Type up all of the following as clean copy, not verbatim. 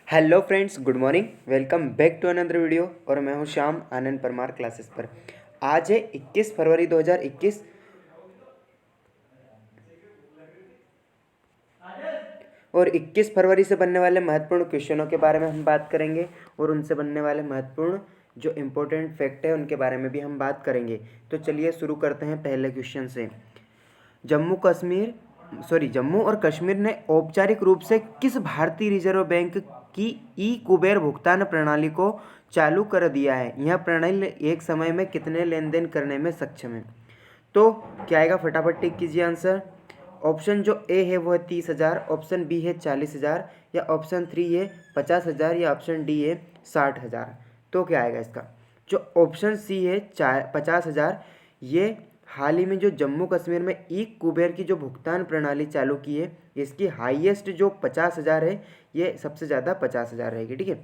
Hello friends, good morning. Welcome back to another video. और मैं हूं श्याम आनंद परमार क्लासेस पर। आज है 21 फरवरी 2021 और 21 फरवरी से बनने वाले महत्वपूर्ण क्वेश्चनों के बारे में हम बात करेंगे और उनसे बनने वाले महत्वपूर्ण जो इम्पोर्टेंट फैक्ट है उनके बारे में भी हम बात करेंगे। तो चलिए शुरू करते हैं पहले क्वेश्चन से। जम्मू और कश्मीर ने औपचारिक रूप से किस भारतीय रिजर्व बैंक की ई कुबेर भुगतान प्रणाली को चालू कर दिया है? यह प्रणाली एक समय में कितने लेन देन करने में सक्षम है? तो क्या आएगा, फटाफट टिक कीजिए आंसर। ऑप्शन जो ए है वो है 30,000, ऑप्शन बी है 40,000, या ऑप्शन 3 है 50,000, या ऑप्शन डी है 60,000। तो क्या आएगा इसका? जो ऑप्शन सी है 50,000, ये हाल ही में जो जम्मू कश्मीर में ई कुबेर की जो भुगतान प्रणाली चालू की है, इसकी हाईएस्ट जो 50,000 है, ये सबसे ज़्यादा 50,000 रहेगी। ठीक है,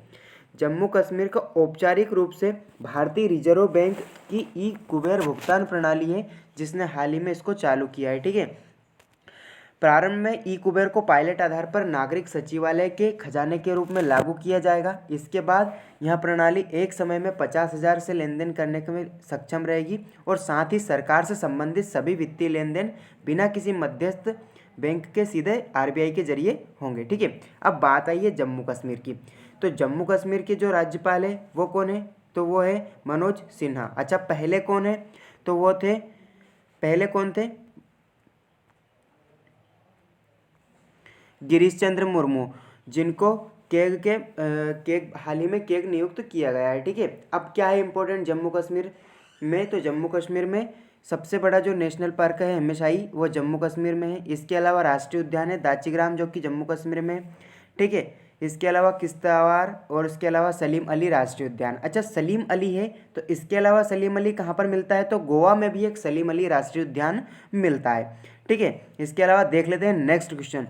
जम्मू कश्मीर का औपचारिक रूप से भारतीय रिजर्व बैंक की ई कुबेर भुगतान प्रणाली है जिसने हाल ही में इसको चालू किया है। ठीक है, प्रारंभ में ई कुबेर को पायलट आधार पर नागरिक सचिवालय के खजाने के रूप में लागू किया जाएगा। इसके बाद यह प्रणाली एक समय में 50,000 से लेन देन करने में सक्षम रहेगी और साथ ही सरकार से संबंधित सभी वित्तीय लेन देन बिना किसी मध्यस्थ बैंक के सीधे आरबीआई के जरिए होंगे। ठीक है, अब बात आई है जम्मू कश्मीर की। तो जम्मू कश्मीर के जो राज्यपाल है वो कौन है? तो वो है मनोज सिन्हा। अच्छा, पहले कौन है? तो वो थे, पहले कौन थे? गिरीश चंद्र मुर्मू, जिनको केग हाल ही में केग नियुक्त किया गया है। ठीक है, अब क्या है इंपॉर्टेंट जम्मू कश्मीर में? तो जम्मू कश्मीर में सबसे बड़ा जो नेशनल पार्क है हमेशाई, वो जम्मू कश्मीर में है। इसके अलावा राष्ट्रीय उद्यान है दाचीग्राम, जो कि जम्मू कश्मीर में है। ठीक है, इसके अलावा किश्तवाड़ और इसके अलावा सलीम अली राष्ट्रीय उद्यान। अच्छा, सलीम अली है, तो इसके अलावा सलीम अली कहाँ पर मिलता है? तो गोवा में भी एक सलीम अली राष्ट्रीय उद्यान मिलता है। ठीक है, इसके अलावा देख लेते हैं नेक्स्ट क्वेश्चन।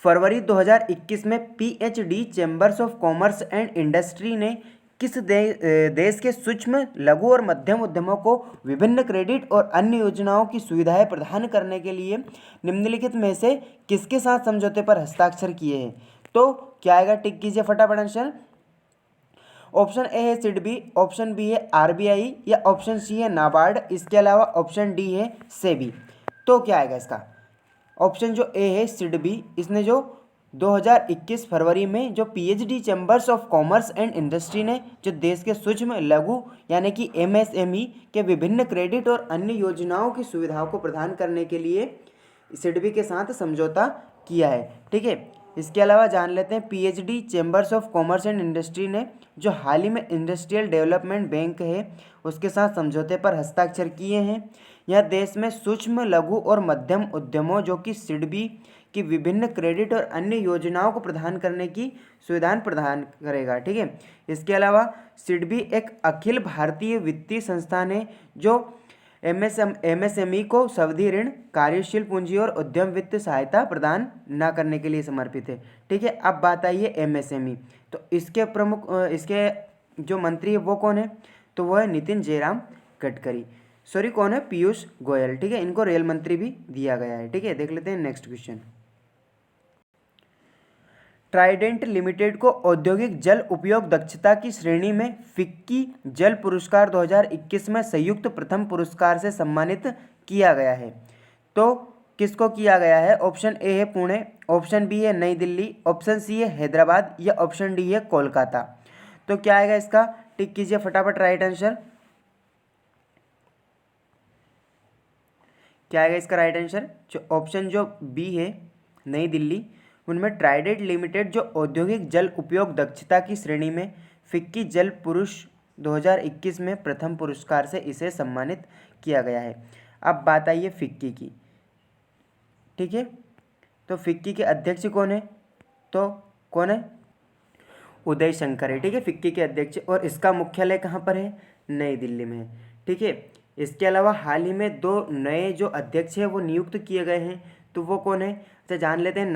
फरवरी 2021 में PhD chambers of commerce and industry ने किस देश के सूक्ष्म लघु और मध्यम उद्यमों को विभिन्न क्रेडिट और अन्य योजनाओं की सुविधाएं प्रदान करने के लिए निम्नलिखित में से किसके साथ समझौते पर हस्ताक्षर किए हैं? तो क्या आएगा, टिक कीजिए फटाफट आंसर। ऑप्शन ए है सिडबी, ऑप्शन बी है आरबीआई, या ऑप्शन सी है नाबार्ड, इसके अलावा ऑप्शन डी है सेबी। तो क्या आएगा इसका? ऑप्शन जो ए है सिडबी, इसने जो 2021 फरवरी में जो PhD chambers of commerce and industry ने जो देश के सूक्ष्म लघु यानी कि एमएसएमई के विभिन्न क्रेडिट और अन्य योजनाओं की सुविधाओं को प्रदान करने के लिए सिडबी के साथ समझौता किया है। ठीक है, इसके अलावा जान लेते हैं PhD chambers of commerce and industry ने जो हाल ही में इंडस्ट्रियल डेवलपमेंट बैंक है उसके साथ समझौते पर हस्ताक्षर किए हैं। यह देश में सूक्ष्म लघु और मध्यम उद्यमों जो कि सिडबी की विभिन्न क्रेडिट और अन्य योजनाओं को प्रदान करने की सुविधाएं प्रदान करेगा। ठीक है, इसके अलावा सिडबी एक अखिल भारतीय वित्तीय संस्थान है जो एमएसएमई को सावधि ऋण, कार्यशील पूंजी और उद्यम वित्त सहायता प्रदान न करने के लिए समर्पित है। ठीक है, अब बात आई है एमएसएमई। तो इसके प्रमुख इसके जो मंत्री है वो कौन है? तो वो है नितिन जयराम गडकरी। सॉरी, कौन है? पीयूष गोयल। ठीक है, इनको रेल मंत्री भी दिया गया है। ठीक है, देख लेते हैं नेक्स्ट क्वेश्चन। ट्राइडेंट लिमिटेड को औद्योगिक जल उपयोग दक्षता की श्रेणी में फिक्की जल पुरस्कार 2021 में संयुक्त प्रथम पुरस्कार से सम्मानित किया गया है। तो किसको किया गया है? ऑप्शन ए है पुणे, ऑप्शन बी है नई दिल्ली, ऑप्शन सी है हैदराबाद, या ऑप्शन डी है कोलकाता। तो क्या आएगा इसका? टिक कीजिए फटाफट राइट आंसर। क्या आएगा इसका राइट आंसर? जो ऑप्शन जो बी है नई दिल्ली, उनमें ट्राइडेंट लिमिटेड जो औद्योगिक जल उपयोग दक्षता की श्रेणी में फिक्की जल पुरुष 2021 में प्रथम पुरस्कार से इसे सम्मानित किया गया है। अब बात आई है फिक्की की। ठीक है, तो फिक्की के अध्यक्ष कौन है? तो कौन है? उदय शंकर है। ठीक है, फिक्की के अध्यक्ष, और इसका मुख्यालय कहाँ पर है? नई दिल्ली में है। ठीक है, इसके अलावा हाल ही में 2 नए जो अध्यक्ष हैं वो नियुक्त किए गए हैं। तो वो कौन है? अच्छा, जान लेते हैं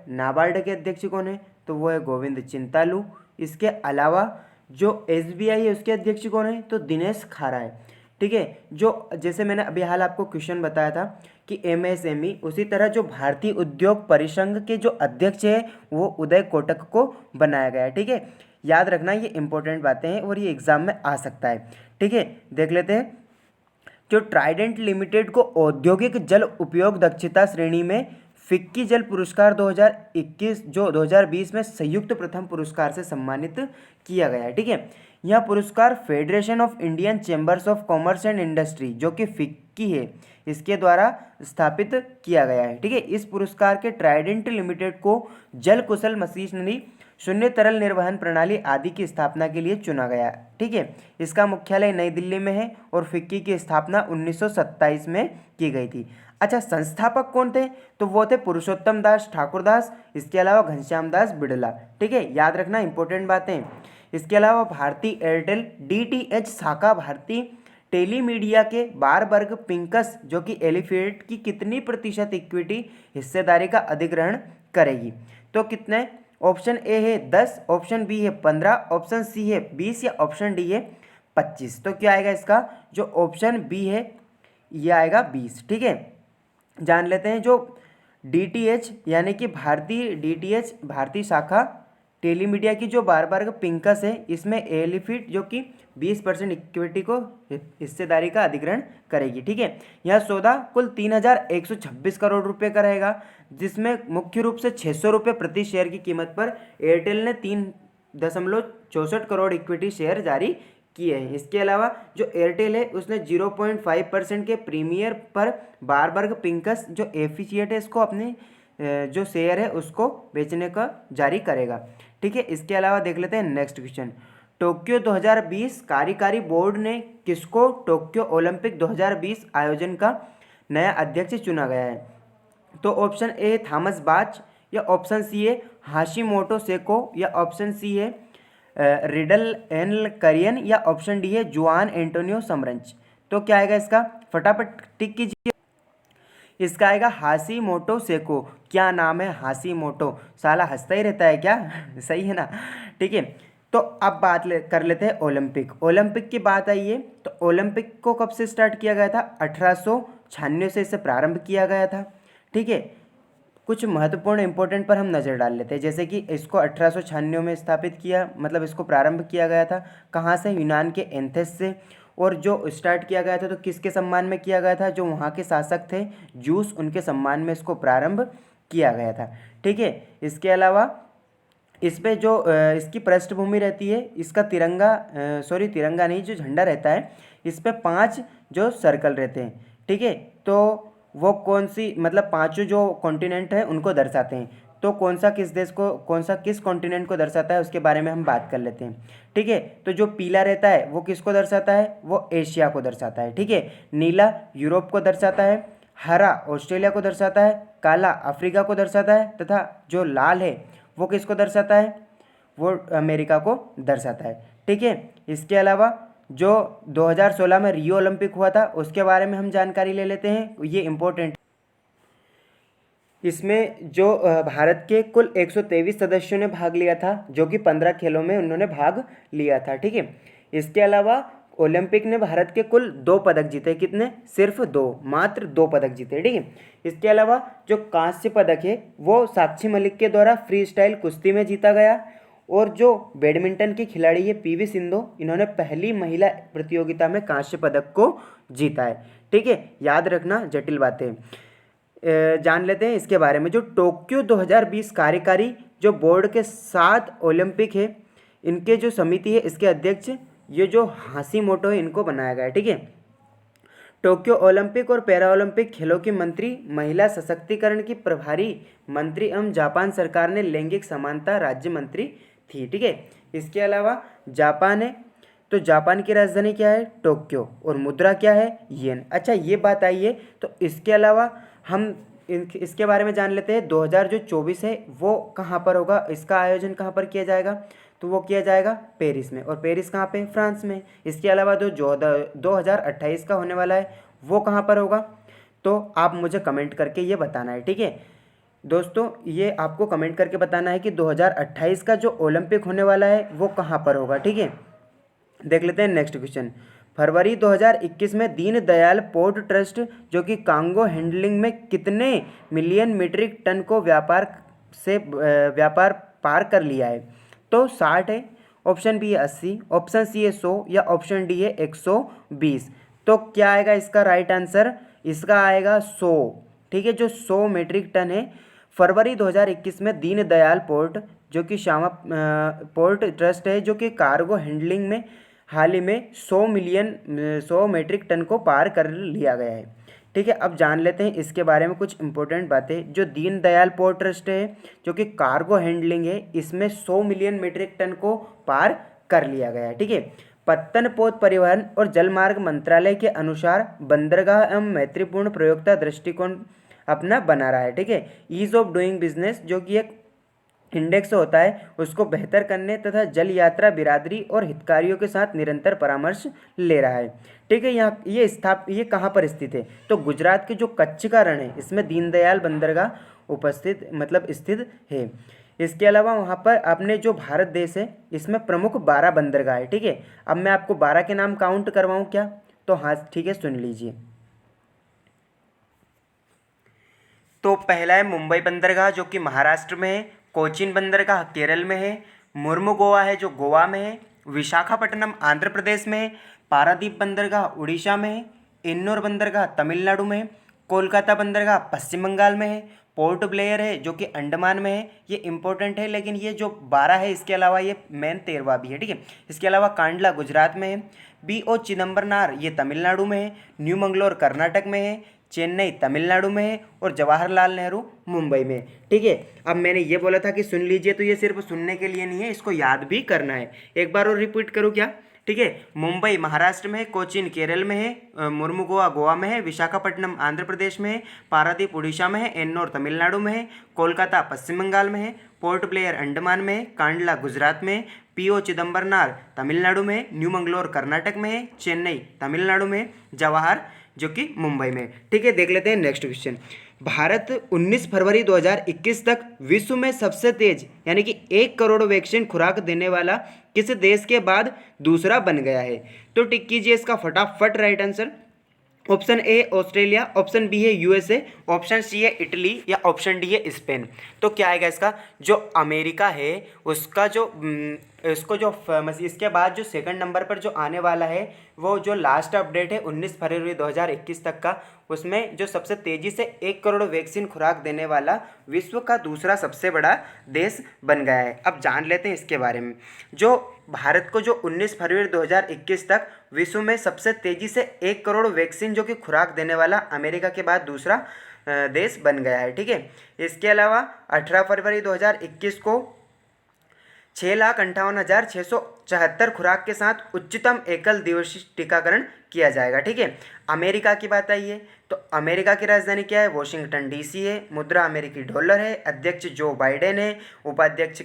नाबार्ड के अध्यक्ष कौन है? तो वो है गोविंद चिंतालू। इसके अलावा जो एसबीआई है उसके अध्यक्ष कौन है? तो दिनेश खारा है। ठीक है, जो जैसे मैंने अभी हाल आपको क्वेश्चन बताया था कि एमएसएमई, उसी तरह जो भारतीय उद्योग परिसंघ के जो अध्यक्ष है वो उदय कोटक को बनाया गया है। ठीक है, याद रखना ये इंपॉर्टेंट बातें हैं और ये एग्जाम में आ सकता है। ठीक है, देख लेते हैं। जो ट्राइडेंट लिमिटेड को औद्योगिक जल उपयोग दक्षता श्रेणी में फिक्की जल पुरस्कार 2021 जो 2020 में संयुक्त प्रथम पुरस्कार से सम्मानित किया गया है। ठीक है, यह पुरस्कार federation of Indian chambers of commerce and industry जो कि फिक्की है इसके द्वारा स्थापित किया गया है। ठीक है, इस पुरस्कार के ट्राइडेंट लिमिटेड को जल कुशल मशीनरी, शून्य तरल निर्वहन प्रणाली आदि की स्थापना के लिए चुना गया। ठीक है, इसका मुख्यालय नई दिल्ली में है और फिक्की की स्थापना 1927 में की गई थी। अच्छा, संस्थापक कौन थे? तो वो थे पुरुषोत्तम दास ठाकुरदास, इसके अलावा घनश्याम दास बिड़ला। ठीक है, याद रखना इंपॉर्टेंट बातें। इसके अलावा भारतीय एयरटेल डीटीएच शाखा भारतीय टेलीमीडिया के बारबर्ग पिंकस जो कि एलिफेंट की कितनी प्रतिशत इक्विटी हिस्सेदारी का अधिग्रहण करेगी? तो कितने? ऑप्शन ए है 10, ऑप्शन बी है 15, ऑप्शन सी है 20 या ऑप्शन डी है 25। तो क्या आएगा इसका? जो ऑप्शन बी है ये आएगा 20। ठीक है, जान लेते हैं। जो डीटीएच यानी कि भारतीय डीटीएच भारतीय शाखा टेलीमीडिया की जो बारबर्ग पिंकस है इसमें एलिफिट जो कि 20% इक्विटी को हिस्सेदारी का अधिग्रहण करेगी। ठीक है, यह सौदा कुल 3,126 करोड़ रुपए का रहेगा, जिसमें मुख्य रूप से 600 रुपये प्रति शेयर की कीमत पर एयरटेल ने 3.64 करोड़ इक्विटी शेयर जारी किए हैं। इसके अलावा जो एयरटेल है उसने 0.5% के प्रीमियर पर बारबर्ग पिंकस जो एफिशिएट है इसको अपने जो शेयर है उसको बेचने का जारी करेगा। ठीक है, इसके अलावा देख लेते हैं नेक्स्ट क्वेश्चन। टोक्यो 2020 कार्यकारी बोर्ड ने किसको टोक्यो ओलंपिक 2020 आयोजन का नया अध्यक्ष चुना गया है? तो ऑप्शन ए है थॉमस बाच, या ऑप्शन सी है हाशिमोटो सेको, या ऑप्शन सी है रिडल एन करियन, या ऑप्शन डी है जुआन एंटोनियो समरंच। तो क्या आएगा इसका? फटाफट टिक कीजिए। इसका आएगा हाशिमोटो सेको। क्या नाम है हाशिमोटो, साला हंसता ही रहता है क्या? सही है ना? ठीक है, तो अब कर लेते हैं ओलंपिक। ओलंपिक की बात आई है तो ओलंपिक को कब से स्टार्ट किया गया था? 1896 से इसे प्रारंभ किया गया था। ठीक है, कुछ महत्वपूर्ण इंपॉर्टेंट पर हम नज़र डाल लेते हैं, जैसे कि इसको 1896 में स्थापित किया, मतलब इसको प्रारंभ किया गया था कहाँ से? यूनान के एथेंस से। और जो स्टार्ट किया गया था तो किसके सम्मान में किया गया था? जो वहाँ के शासक थे जूस, उनके सम्मान में इसको प्रारंभ किया गया था। ठीक है, इसके अलावा इस पे जो इसकी पृष्ठभूमि रहती है, इसका तिरंगा तिरंगा नहीं, जो झंडा रहता है इस पे 5 जो सर्कल रहते हैं। ठीक है, तो वो कौन सी, मतलब पांचों जो कॉन्टिनेंट हैं उनको दर्शाते हैं। तो कौन सा किस देश को, कौन सा किस कॉन्टिनेंट को दर्शाता है उसके बारे में हम बात कर लेते हैं। ठीक है, तो जो पीला रहता है वो किसको दर्शाता है? वो एशिया को दर्शाता है। ठीक है, नीला यूरोप को दर्शाता है, हरा ऑस्ट्रेलिया को दर्शाता है, काला अफ्रीका को दर्शाता है, तथा जो लाल है वो किसको दर्शाता है? वो अमेरिका को दर्शाता है। ठीक है, इसके अलावा जो 2016 में रियो ओलंपिक हुआ था उसके बारे में हम जानकारी ले लेते हैं, ये इम्पोर्टेंट। इसमें जो भारत के कुल 123 सदस्यों ने भाग लिया था, जो कि 15 खेलों में उन्होंने भाग लिया था। ठीक है, इसके अलावा ओलंपिक ने भारत के कुल 2 पदक जीते। कितने? सिर्फ 2, मात्र 2 पदक जीते। ठीक है, इसके अलावा जो कांस्य पदक है वो साक्षी मलिक के द्वारा फ्री स्टाइल कुश्ती में जीता गया। और जो बैडमिंटन की खिलाड़ी है पीवी सिंधु, इन्होंने पहली महिला प्रतियोगिता में कांस्य पदक को जीता है। ठीक है, याद रखना, जटिल बातें जान लेते हैं इसके बारे में। जो टोक्यो 2020 कार्यकारी जो बोर्ड के 7 ओलंपिक है, इनके जो समिति है इसके अध्यक्ष ये जो हाशिमोटो है इनको बनाया गया है। ठीक है, टोक्यो ओलंपिक और पैरा ओलंपिक खेलों की मंत्री, महिला सशक्तिकरण की प्रभारी मंत्री एवं जापान सरकार ने लैंगिक समानता राज्य मंत्री थी। ठीक है, इसके अलावा जापान है तो जापान की राजधानी क्या है? टोक्यो, और मुद्रा क्या है? येन। अच्छा, ये बात आई है तो इसके अलावा हम इसके बारे में जान लेते हैं। 2024 है वो कहाँ पर होगा, इसका आयोजन कहाँ पर किया जाएगा? तो वो किया जाएगा पेरिस में। और पेरिस कहाँ पे? फ्रांस में। इसके अलावा जो 2028 का होने वाला है वो कहाँ पर होगा? तो आप मुझे कमेंट करके ये बताना है। ठीक है दोस्तों, ये आपको कमेंट करके बताना है कि 2028 का जो ओलंपिक होने वाला है वो कहाँ पर होगा। ठीक है, देख लेते हैं नेक्स्ट क्वेश्चन। फरवरी 2021 में दीनदयाल पोर्ट ट्रस्ट जो कि कार्गो हैंडलिंग में कितने मिलियन मीट्रिक टन को व्यापार पार कर लिया है? तो 60 है, ऑप्शन बी है 80, ऑप्शन सी है 100 या ऑप्शन डी है 120। तो क्या आएगा इसका राइट आंसर? इसका आएगा 100। ठीक है, जो 100 मीट्रिक टन है फरवरी 2021 में दीनदयाल पोर्ट जो कि श्यामा पोर्ट ट्रस्ट है जो कि कार्गो हैंडलिंग में हाल ही में 100 मीट्रिक टन को पार कर लिया गया है। ठीक है, अब जान लेते हैं इसके बारे में कुछ इंपॉर्टेंट बातें। जो दीनदयाल पोर्ट ट्रस्ट है जो कि कार्गो हैंडलिंग है, इसमें 100 मिलियन मीट्रिक टन को पार कर लिया गया है। ठीक है, पत्तन पोत परिवहन और जलमार्ग मंत्रालय के अनुसार बंदरगाह एवं मैत्रीपूर्ण प्रयोक्ता दृष्टिकोण अपना बना रहा है। ठीक है, ईज ऑफ डूइंग बिजनेस जो कि एक इंडेक्स होता है उसको बेहतर करने तथा जल यात्रा बिरादरी और हितकारियों के साथ निरंतर परामर्श ले रहा है। ठीक है, यहाँ ये कहाँ पर स्थित है? तो गुजरात के जो कच्छ का रण है इसमें दीनदयाल बंदरगाह स्थित है। इसके अलावा वहाँ पर अपने जो भारत देश है इसमें प्रमुख 12 बंदरगाह है। ठीक है, अब मैं आपको 12 के नाम काउंट करवाऊँ क्या? तो हाँ ठीक है, सुन लीजिए। तो पहला है मुंबई बंदरगाह जो कि महाराष्ट्र में है, कोचीन बंदरगाह केरल में है, मुर्मुगोवा है जो गोवा में है, विशाखापट्टनम आंध्र प्रदेश में है, पारादीप बंदरगाह उड़ीसा में है, इन्नौर बंदरगाह तमिलनाडु में है, कोलकाता बंदरगाह पश्चिम बंगाल में है, पोर्ट ब्लेयर है जो कि अंडमान में है। ये इंपॉर्टेंट है, लेकिन ये जो 12 है इसके अलावा ये मेन 13वां भी है। ठीक है, इसके अलावा कांडला गुजरात में है, BO चिदम्बरनार ये तमिलनाडु में है, न्यू मंगलोर कर्नाटक में है, चेन्नई तमिलनाडु में है और जवाहरलाल नेहरू मुंबई में। ठीक है, अब मैंने ये बोला था कि सुन लीजिए, तो ये सिर्फ सुनने के लिए नहीं है, इसको याद भी करना है। एक बार और रिपीट करूँ क्या? ठीक है, मुंबई महाराष्ट्र में है, कोचीन केरल में है, मुर्मुगोवा गोवा में है, विशाखापट्टनम आंध्र प्रदेश में है, पारादीप उड़ीसा में है, एन्नौर तमिलनाडु में है, कोलकाता पश्चिम बंगाल में है, पोर्ट ब्लेयर अंडमान में है, कांडला गुजरात में है, PO चिदम्बरनार तमिलनाडु में है, न्यू मंगलोर कर्नाटक में है, चेन्नई तमिलनाडु में है, जवाहर जो कि मुंबई में। ठीक है, देख लेते हैं नेक्स्ट क्वेश्चन। भारत 19 फरवरी 2021 तक विश्व में सबसे तेज यानी कि 1 करोड़ वैक्सीन खुराक देने वाला किस देश के बाद दूसरा बन गया है? तो टिक कीजिए इसका फटाफट right answer. Option A Australia, option B है USA, ऑप्शन सी है इटली या ऑप्शन डी है स्पेन। तो क्या आएगा इसका? जो अमेरिका है उसका जो इसके बाद जो सेकंड नंबर पर जो आने वाला है वो जो लास्ट अपडेट है 19 फरवरी 2021 तक का, उसमें जो सबसे तेज़ी से 1 करोड़ वैक्सीन खुराक देने वाला विश्व का दूसरा सबसे बड़ा देश बन गया है। अब जान लेते हैं इसके बारे में। जो भारत को जो 19 फरवरी 2021 तक विश्व में सबसे तेज़ी से 1 करोड़ वैक्सीन जो कि खुराक देने वाला अमेरिका के बाद दूसरा देश बन गया है। ठीक है, इसके अलावा 18 फरवरी 2021 को 6,58,674 खुराक के साथ उच्चतम एकल दिवसीय टीकाकरण किया जाएगा। ठीक है, अमेरिका की बात आई है तो अमेरिका की राजधानी क्या है? वॉशिंगटन DC है, मुद्रा अमेरिकी डॉलर है, अध्यक्ष जो बाइडेन है, उपाध्यक्ष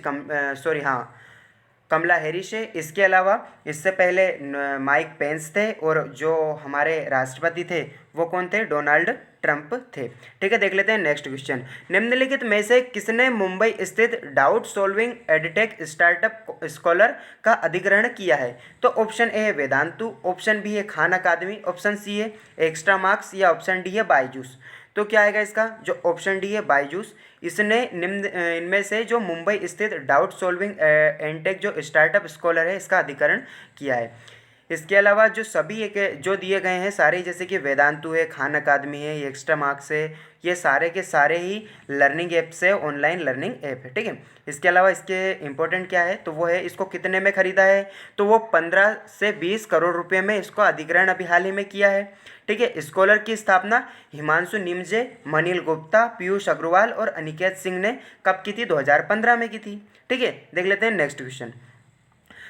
कमला हैरिस है। इसके अलावा इससे पहले माइक पेंस थे और जो हमारे राष्ट्रपति थे वो कौन थे? डोनाल्ड ट्रंप थे। ठीक है, देख लेते हैं नेक्स्ट क्वेश्चन। निम्नलिखित में से किसने मुंबई स्थित doubt solving edtech startup scholar का अधिग्रहण किया है? तो ऑप्शन ए है वेदांतु, ऑप्शन बी है खान अकादमी, ऑप्शन सी है एक्स्ट्रा मार्क्स या ऑप्शन डी है बायजूस। तो क्या आएगा इसका? जो ऑप्शन डी है बायजूस, इसने इनमें से जो मुंबई स्थित डाउट सॉल्विंग एडटेक जो स्टार्टअप स्कॉलर है इसका अधिग्रहण किया है। इसके अलावा जो सभी जो दिए गए हैं सारे, जैसे कि वेदांतु है, खान अकादमी है, ये एक्स्ट्रा मार्क्स है, ये सारे के सारे ही लर्निंग ऐप्स है, ऑनलाइन लर्निंग ऐप है। ठीक है, इसके अलावा इसके इम्पोर्टेंट क्या है तो वो है इसको कितने में खरीदा है? तो वो 15 से 20 करोड़ रुपए में इसको अधिग्रहण अभी हाल ही में किया है। ठीक है, स्कॉलर की स्थापना हिमांशु निमजे, मनील गुप्ता, पीयूष अग्रवाल और अनिकेत सिंह ने कब की थी? 2015 में की थी। ठीक है, देख लेते हैं next question.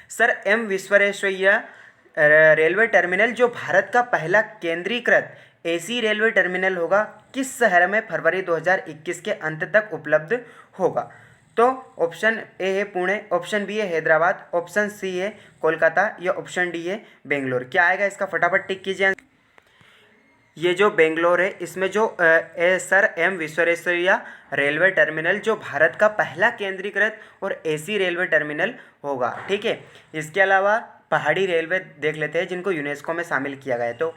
Sir M Visvesvaraya railway terminal जो भारत का पहला केंद्रीकृत AC रेलवे टर्मिनल होगा किस शहर में फरवरी 2021 के अंत तक उपलब्ध होगा? तो ऑप्शन ए है पुणे, ऑप्शन बी है हैदराबाद, ऑप्शन सी है कोलकाता या ऑप्शन डी है बेंगलोर। क्या आएगा इसका? फटाफट टिक कीजिए। ये जो बेंगलोर है इसमें जो sir M Visvesvaraya railway terminal जो भारत का पहला केंद्रीकृत और AC रेलवे टर्मिनल होगा। ठीक है, इसके अलावा पहाड़ी रेलवे देख लेते हैं जिनको यूनेस्को में शामिल किया गया है। तो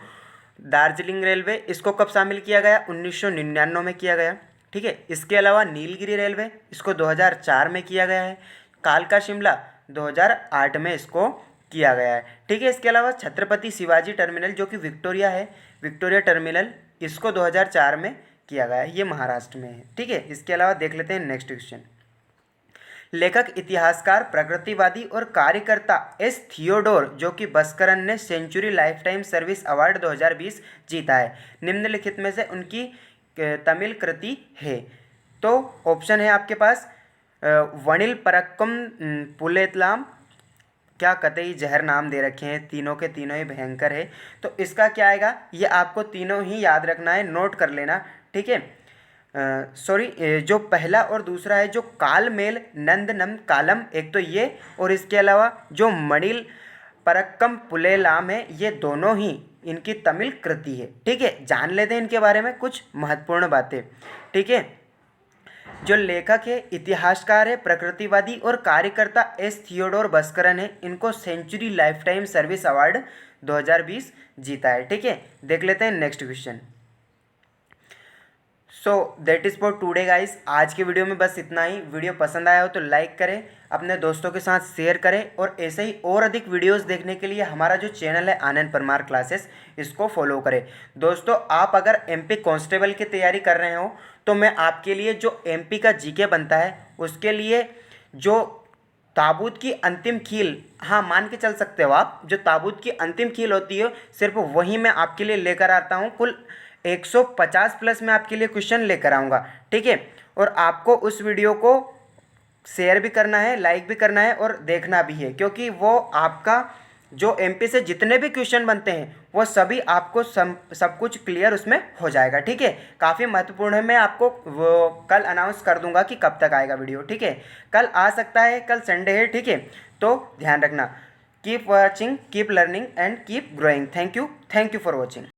दार्जिलिंग रेलवे, इसको कब शामिल किया गया? 1999 में किया गया। ठीक है। इसके अलावा नीलगिरी रेलवे, इसको 2004 में किया गया है। कालका शिमला 2008 में इसको किया गया है। ठीक है। इसके अलावा छत्रपति शिवाजी टर्मिनल जो कि विक्टोरिया है, विक्टोरिया टर्मिनल, इसको 2004 में किया गया है। ये महाराष्ट्र में है। ठीक है। इसके अलावा देख लेते हैं नेक्स्ट क्वेश्चन। लेखक, इतिहासकार, प्रकृतिवादी और कार्यकर्ता एस थियोडोर जो कि बस्करन ने century lifetime service award 2020 जीता है, निम्नलिखित में से उनकी तमिल कृति है। तो ऑप्शन है आपके पास वनिल परक्कम पुलेतलाम, क्या कतई जहर नाम दे रखे हैं, तीनों के तीनों ही भयंकर है। तो इसका क्या आएगा, ये आपको तीनों ही याद रखना है, नोट कर लेना। ठीक है। सॉरी, जो पहला और दूसरा है, जो कालमेल नंदनम कालम, एक तो ये, और इसके अलावा जो मणिल परक्कम पुलेलाम है, ये दोनों ही इनकी तमिल कृति है। ठीक है। जान लेते हैं इनके बारे में कुछ महत्वपूर्ण बातें। ठीक है। जो लेखक है, इतिहासकार है, प्रकृतिवादी और कार्यकर्ता एस थियोडोर बस्करन है, इनको century lifetime service award 2020 जीता है। ठीक है। देख लेते हैं next question. So that is for today guys. आज के वीडियो में बस इतना ही। वीडियो पसंद आया हो तो लाइक करें, अपने दोस्तों के साथ शेयर करें, और ऐसे ही और अधिक वीडियोस देखने के लिए हमारा जो चैनल है आनंद परमार क्लासेस, इसको फॉलो करें। दोस्तों, आप अगर एमपी कांस्टेबल की तैयारी कर रहे हो तो मैं आपके लिए जो एमपी का जीके बनता है उसके लिए जो ताबूत की अंतिम कील, हाँ मान के चल सकते हो आप, जो ताबूत की अंतिम कील होती है सिर्फ वही मैं आपके लिए लेकर आता हूँ। कुल 150 प्लस मैं आपके लिए क्वेश्चन लेकर आऊँगा। ठीक है। और आपको उस वीडियो को शेयर भी करना है, लाइक भी करना है और देखना भी है, क्योंकि वो आपका जो एमपी से जितने भी क्वेश्चन बनते हैं वो सभी आपको सब कुछ क्लियर उसमें हो जाएगा। ठीक है। काफ़ी महत्वपूर्ण है। मैं आपको वो कल अनाउंस कर दूंगा कि कब तक आएगा वीडियो। ठीक है। कल आ सकता है, कल संडे है। ठीक है। तो ध्यान रखना। Keep watching, keep learning and keep growing. Thank you for watching.